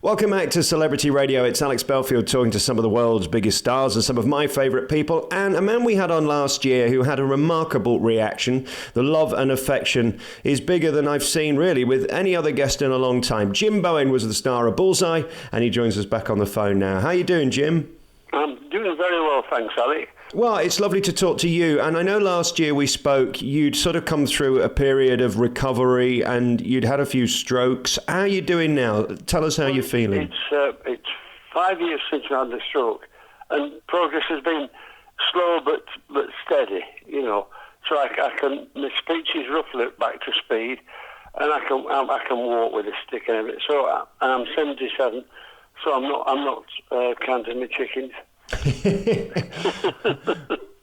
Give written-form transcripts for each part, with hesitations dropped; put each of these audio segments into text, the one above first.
Welcome back to Celebrity Radio. It's Alex Belfield talking to some of the world's biggest stars and some of my favourite people. And a man we had on last year who had a remarkable reaction. The love and affection is bigger than I've seen really with any other guest in a long time. Jim Bowen was the star of Bullseye and he joins us back on the phone now. How you doing, Jim? I'm doing very well, thanks, Alex. Well, it's lovely to talk to you. And I know last year we spoke, you'd sort of come through a period of recovery and you'd had a few strokes. How are you doing now? Tell us how you're feeling. It's 5 years since I had the stroke, and progress has been slow but steady, you know. So my speech is roughly back to speed, and I can walk with a stick and everything. So I'm 77, so I'm not counting my chickens.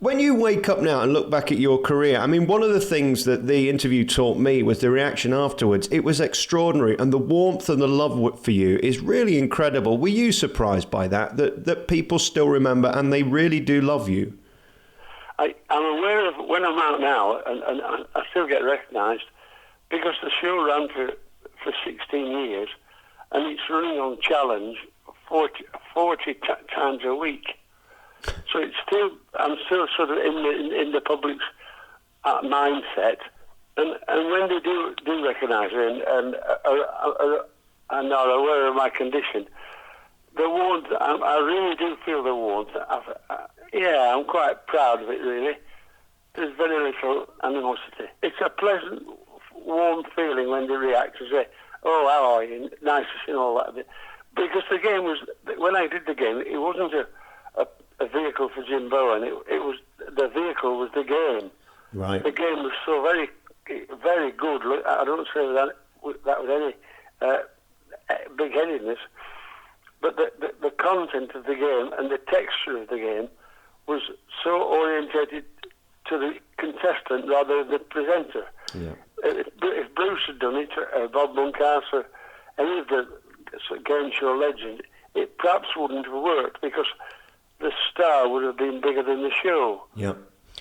When you wake up now and look back at your career, I mean, one of the things that the interview taught me was the reaction afterwards. It was extraordinary, and the warmth and the love for you is really incredible. Were you surprised by that people still remember and they really do love you? I'm aware of when I'm out now, and I still get recognised because the show ran for 16 years, and it's running on challenge 40 times a week. So I'm still sort of in the public's mindset, and when they do recognise me and are aware of my condition, the warmth, I really do feel the warmth. I'm quite proud of it, really. There's very little animosity. It's a pleasant, warm feeling when they react and say, "Oh, how are you? Nice to see," and all that. Because the game was, when I did the game, it wasn't a vehicle for Jim Bowen. The vehicle was the game. Right. The game was so very, very good. I don't say that with any big-headedness, but the content of the game and the texture of the game was so orientated to the contestant rather than the presenter. Yeah. If Bruce had done it, Bob Moncastle, any of the game show legend, it perhaps wouldn't have worked because the star would have been bigger than the show. Yeah.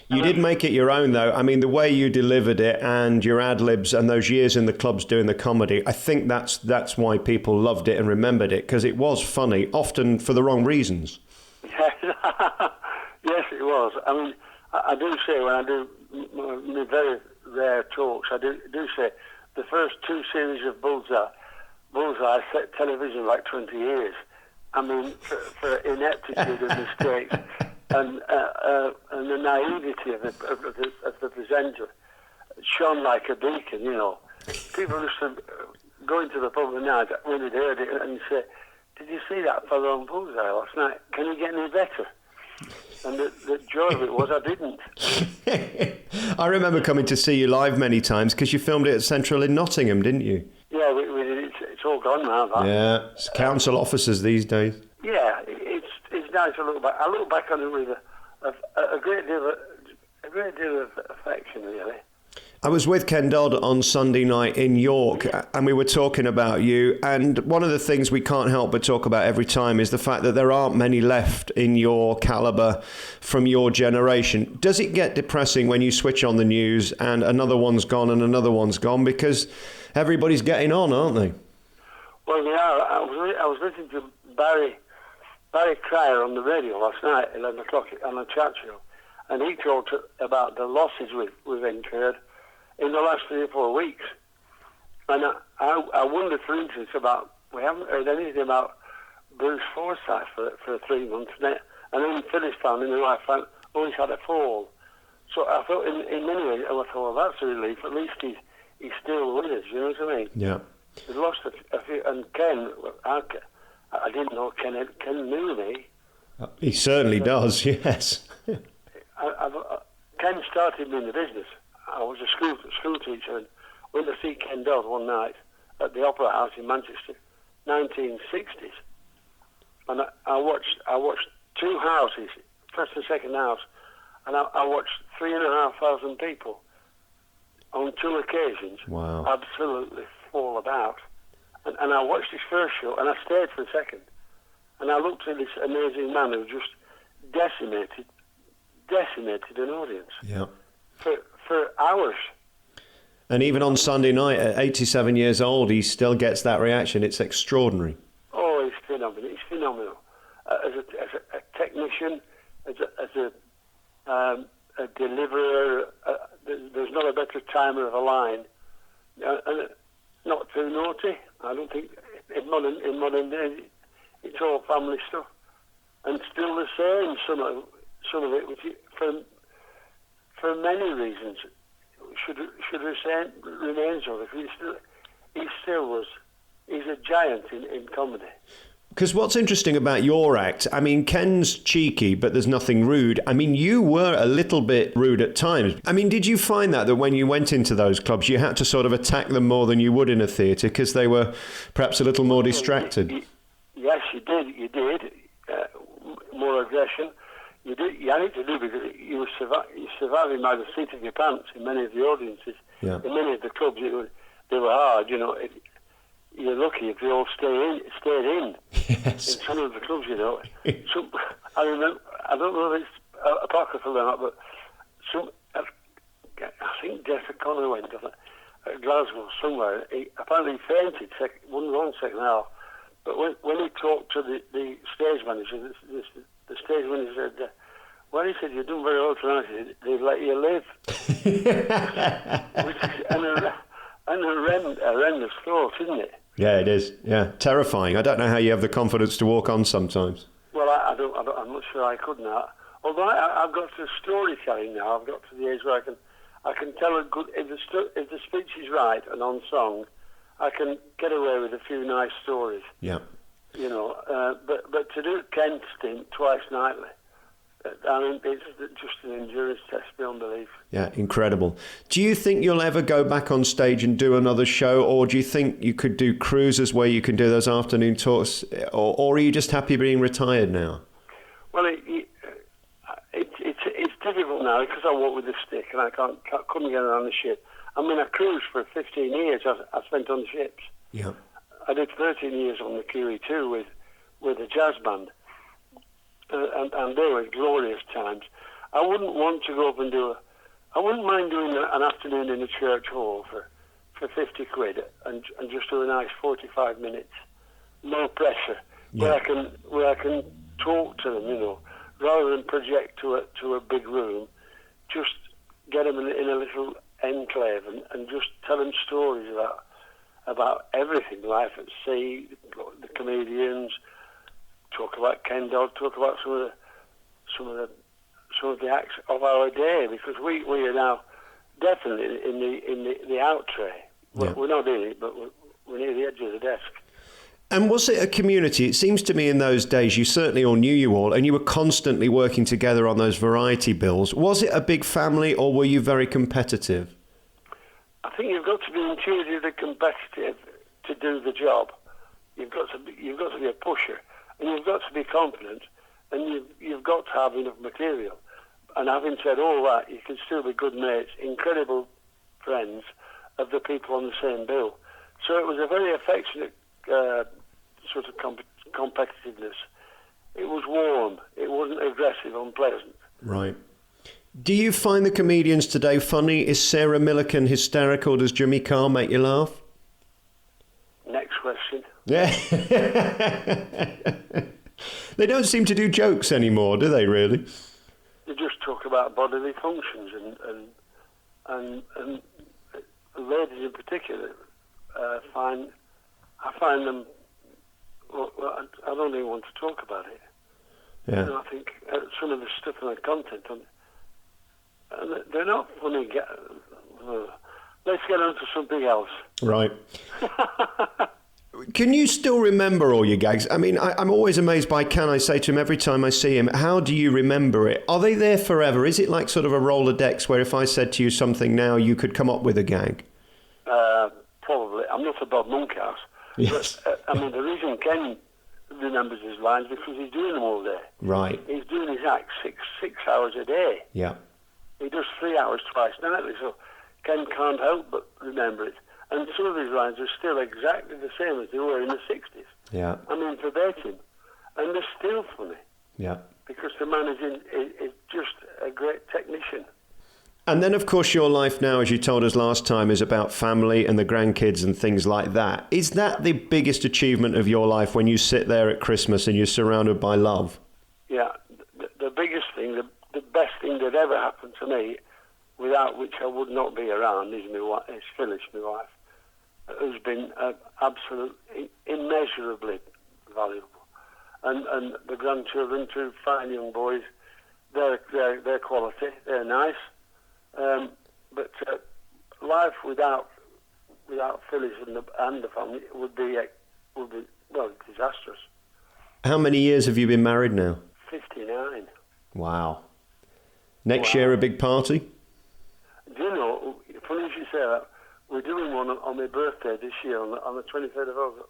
You did make it your own, though. I mean, the way you delivered it and your ad-libs and those years in the clubs doing the comedy, I think that's why people loved it and remembered it, because it was funny, often for the wrong reasons. Yes, it was. I mean, I do say when I do my very rare talks, I do say the first two series of Bullseye set television like 20 years. I mean, for ineptitude and mistakes and the naivety of the presenter shone like a beacon, you know. People used to go into the pub at night when they'd heard it and say, "Did you see that fellow on Bullseye last night? Can you get any better?" And the joy of it was I didn't. I remember coming to see you live many times because you filmed it at Central in Nottingham, didn't you? Yeah, we did it. It's all gone now. That. Yeah, it's council officers these days. Yeah, it's nice to look back. I look back on it with a great deal of affection, really. I was with Ken Dodd on Sunday night in York and we were talking about you, and one of the things we can't help but talk about every time is the fact that there aren't many left in your calibre from your generation. Does it get depressing when you switch on the news and another one's gone and another one's gone, because everybody's getting on, aren't they? Well, they are. I was listening to Barry Cryer on the radio last night, 11 o'clock on a chat show, and he talked about the losses we've incurred in the last 3 or 4 weeks. And I wonder, for instance, we haven't heard anything about Bruce Forsyth for 3 months now, and then Phyllis found him, and I found, he's had a fall. So I thought, in many ways, I thought, well, that's a relief. At least he's still with us, you know what I mean? Yeah. We've lost a few, and Ken, I didn't know Ken knew me. He certainly does, yes. Ken started me in the business. I was a school teacher and went to see Ken Dodd one night at the Opera House in Manchester, 1960s. And I watched 2 houses, first and second house, and I watched 3,500 people on 2 occasions. Wow. Absolutely fall about. And I watched his first show, and I stayed for a second. And I looked at this amazing man who just decimated an audience. Yeah. For hours. And even on Sunday night, at 87 years old, he still gets that reaction. It's extraordinary. Oh, phenomenal. He's phenomenal as a technician, as a deliverer. There's not a better timer of a line, and not too naughty. I don't think in modern days it's all family stuff, and still the same. Some of it, which for many reasons should remain so. He's a giant in comedy. Because what's interesting about your act, I mean, Ken's cheeky, but there's nothing rude. I mean, you were a little bit rude at times. I mean, did you find that when you went into those clubs, you had to sort of attack them more than you would in a theatre because they were perhaps a little more distracted? Yes, you did. You did. More aggression. You did. You had it to do because you're surviving by the seat of your pants in many of the audiences. Yeah. In many of the clubs, they were hard, you know. You're lucky if they all stayed in. Yes. In some of the clubs, you know. I remember, I don't know if it's apocryphal or not, but I think Jeff O'Connor went to Glasgow somewhere. He apparently fainted, one second half. But when he talked to the stage manager, the stage manager said, well, he said, you're doing very well tonight. They'd let you live. Which is an horrendous thought, isn't it? Yeah, it is. Yeah, terrifying. I don't know how you have the confidence to walk on sometimes. Well, I'm not sure I could now. Although I've got to storytelling now. I've got to the age where I can tell a good. If the speech is right and on song, I can get away with a few nice stories. Yeah. You know, but to do Kent stint twice nightly, I mean, it's just an endurance test beyond belief. Yeah, incredible. Do you think you'll ever go back on stage and do another show, or do you think you could do cruises where you can do those afternoon talks, or are you just happy being retired now? Well, it's difficult now because I walk with a stick and I couldn't get on the ship. I mean, I cruised for 15 years. I spent on the ships. Yeah. I did 13 years on the QE2 with a jazz band. And they were glorious times. I wouldn't want to go up and I wouldn't mind doing an afternoon in a church hall for 50 quid and just do a nice 45 minutes, no pressure, yeah. where I can talk to them, you know, rather than project to a big room. Just get them in a little enclave and just tell them stories about everything, life at sea, the comedians. Talk about Ken Dodd, talk about some of the acts of our day, because we are now definitely in the out tray. Yeah. We're not in it, but we're near the edge of the desk. And was it a community? It seems to me in those days you certainly all knew you all, and you were constantly working together on those variety bills. Was it a big family, or were you very competitive? I think you've got to be intuitively competitive to do the job. You've got to be a pusher. And you've got to be confident, and you've got to have enough material. And having said all that, you can still be good mates, incredible friends of the people on the same bill. So it was a very affectionate sort of competitiveness. It was warm. It wasn't aggressive, unpleasant. Right. Do you find the comedians today funny? Is Sarah Millican hysterical? Does Jimmy Carr make you laugh? Next question. Yeah. They don't seem to do jokes anymore, do they, really? They just talk about bodily functions and ladies in particular. I find them. Well, I don't even want to talk about it. Yeah. You know, I think some of the stuff and the content and they're not funny. Let's get on to something else. Right. Can you still remember all your gags? I mean, I'm always amazed by Ken. I say to him every time I see him, how do you remember it? Are they there forever? Is it like sort of a Rolodex where if I said to you something now, you could come up with a gag? Probably. I'm not a Bob Monkhouse. Yes. But, I mean, the reason Ken remembers his lines because he's doing them all day. Right. He's doing his act six hours a day. Yeah. He does 3 hours twice nightly, so Ken can't help but remember it. And some of his lines are still exactly the same as they were in the 60s. Yeah. I mean, verbatim. And they're still funny. Yeah. Because the man is just a great technician. And then, of course, your life now, as you told us last time, is about family and the grandkids and things like that. Is that the biggest achievement of your life when you sit there at Christmas and you're surrounded by love? Yeah, the biggest thing, the best thing that ever happened to me, without which I would not be around, is Phyllis, my wife, who's been absolutely immeasurably valuable. And the grandchildren, two fine young boys, they're quality, they're nice. But life without Phyllis and the family would be disastrous. How many years have you been married now? 59. Wow. Next year a big party? Do you know, funny you should say that, we're doing one on my birthday this year, on the 23rd of August.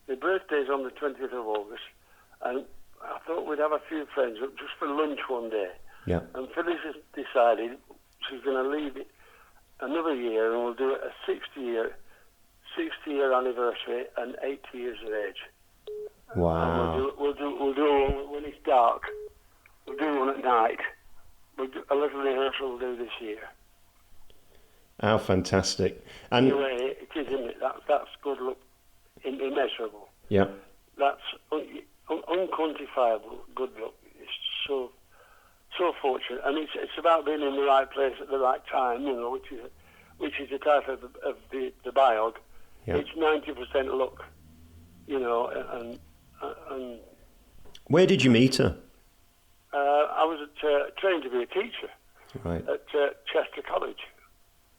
My birthday's on the 20th of August, and I thought we'd have a few friends up just for lunch one day. Yeah. And Phyllis has decided she's going to leave it another year, and we'll do it a 60-year anniversary and 80 years of age. Wow. And we'll do one when it's dark. We'll do one at night. We'll do a little rehearsal we'll do this year. How fantastic. And anyway, it is, isn't it? That's good luck, immeasurable. Yeah. That's unquantifiable good luck. It's so fortunate, and it's about being in the right place at the right time, you know, which is the title of the biog. Yeah. It's 90% luck, you know, and where did you meet her? I was trained to be a teacher Right. at Chester College,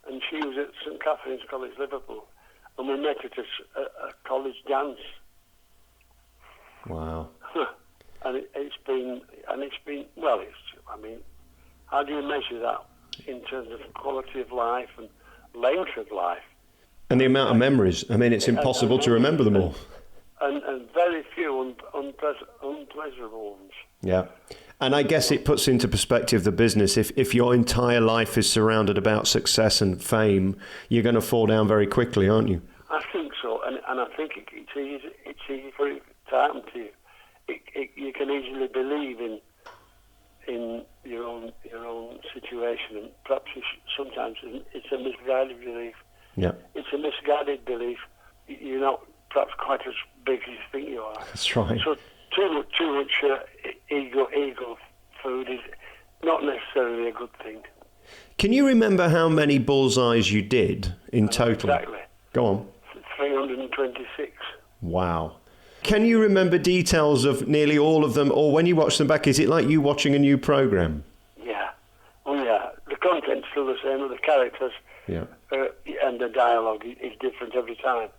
and she was at St Catherine's College, Liverpool, and we met at a college dance. Wow. And it's been well. I mean, how do you measure that in terms of quality of life and length of life? And the amount of memories. I mean, it's impossible to remember them all. And very few unpleasurable ones. Yeah. And I guess it puts into perspective the business. If your entire life is surrounded about success and fame, you're going to fall down very quickly, aren't you? I think so, and I think it's easy for it to happen to you. You can easily believe in your own situation, and perhaps sometimes it's a misguided belief. Yeah. It's a misguided belief. You're not perhaps quite as big as you think you are. That's right. So too much ego food is not necessarily a good thing. Can you remember how many bullseyes you did in total? Exactly. Go on. 326. Wow. Can you remember details of nearly all of them, or when you watch them back, is it like you watching a new programme? Yeah. Oh, yeah. The content's still the same, but the characters and the dialogue is different every time.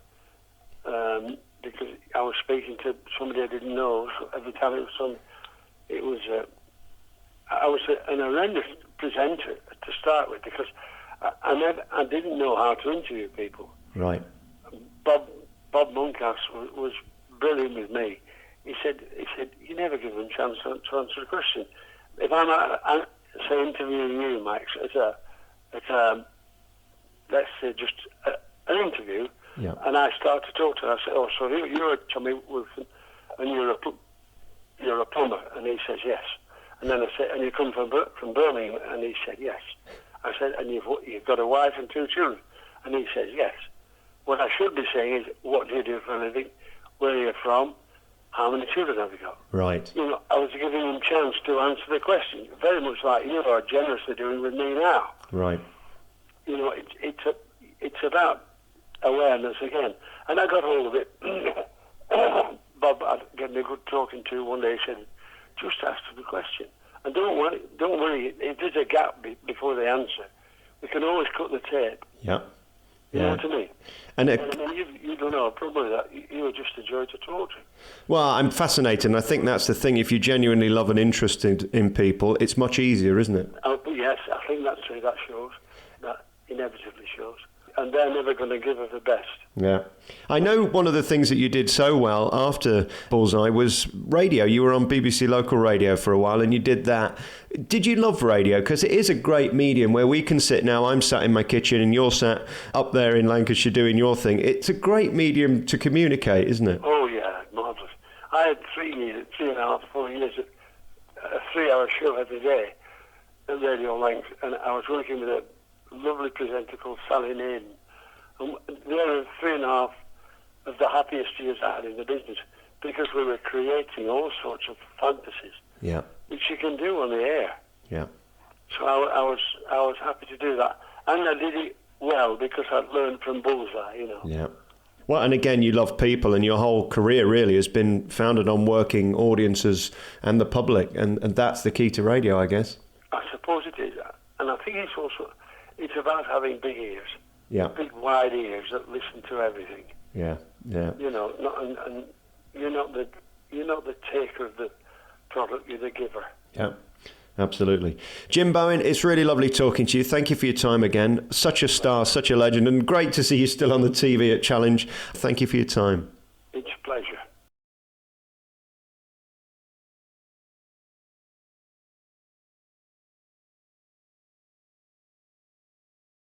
Because I was speaking to somebody I didn't know, so every time it was I was an horrendous presenter to start with, because I didn't know how to interview people. Right. Bob Monkhouse was brilliant with me. He said, you never give them a chance to answer a question. If I'm say interviewing you, Max, let's say just an interview, and I start to talk to her, I say, oh, so you're Tommy Wilson, and you're a plumber, and he says yes. And then I said, and you come from Birmingham, and he said yes. I said, and you've got a wife and two children, and he says yes. What I should be saying is, what do you do for a living? Where are you from? How many children have you got? Right. You know, I was giving him a chance to answer the question, very much like you are generously doing with me now. Right. You know, it's about awareness again. And I got hold of it. Bob gave me a good talking to one day. He said, just ask them the question. And don't worry, if there's a gap before they answer, we can always cut the tape. Yeah. You know what I mean? And you don't know, probably that you were just a joy to talk to. Well, I'm fascinated, and I think that's the thing. If you genuinely love and interested in people, it's much easier, isn't it? Oh, yes, I think that's true. That shows. That inevitably shows. And they're never going to give her the best. Yeah. I know one of the things that you did so well after Bullseye was radio. You were on BBC Local Radio for a while, and you did that. Did you love radio? Because it is a great medium where we can sit now. I'm sat in my kitchen, and you're sat up there in Lancashire doing your thing. It's a great medium to communicate, isn't it? Oh, yeah, marvellous. I had 3 years, 3.5, 4 years, a 3-hour show every day. at Radio Length, and I was working with a lovely presenter called Sally Naden. And they were 3.5 of the happiest years I had in the business, because we were creating all sorts of fantasies, Yeah. which you can do on the air. Yeah. So I was happy to do that, and I did it well because I'd learned from Bullseye, you know. Yeah. Well, and again, you love people, and your whole career really has been founded on working audiences and the public, and that's the key to radio, I guess. I suppose it is, and I think it's about having big ears, Yeah. big wide ears that listen to everything. Yeah. Yeah. You know, and you're not the taker of the product, you're the giver. Yeah. Absolutely. Jim Bowen, it's really lovely talking to you. Thank you for your time again. Such a star, such a legend, and great to see you still on the TV at Challenge. Thank you for your time.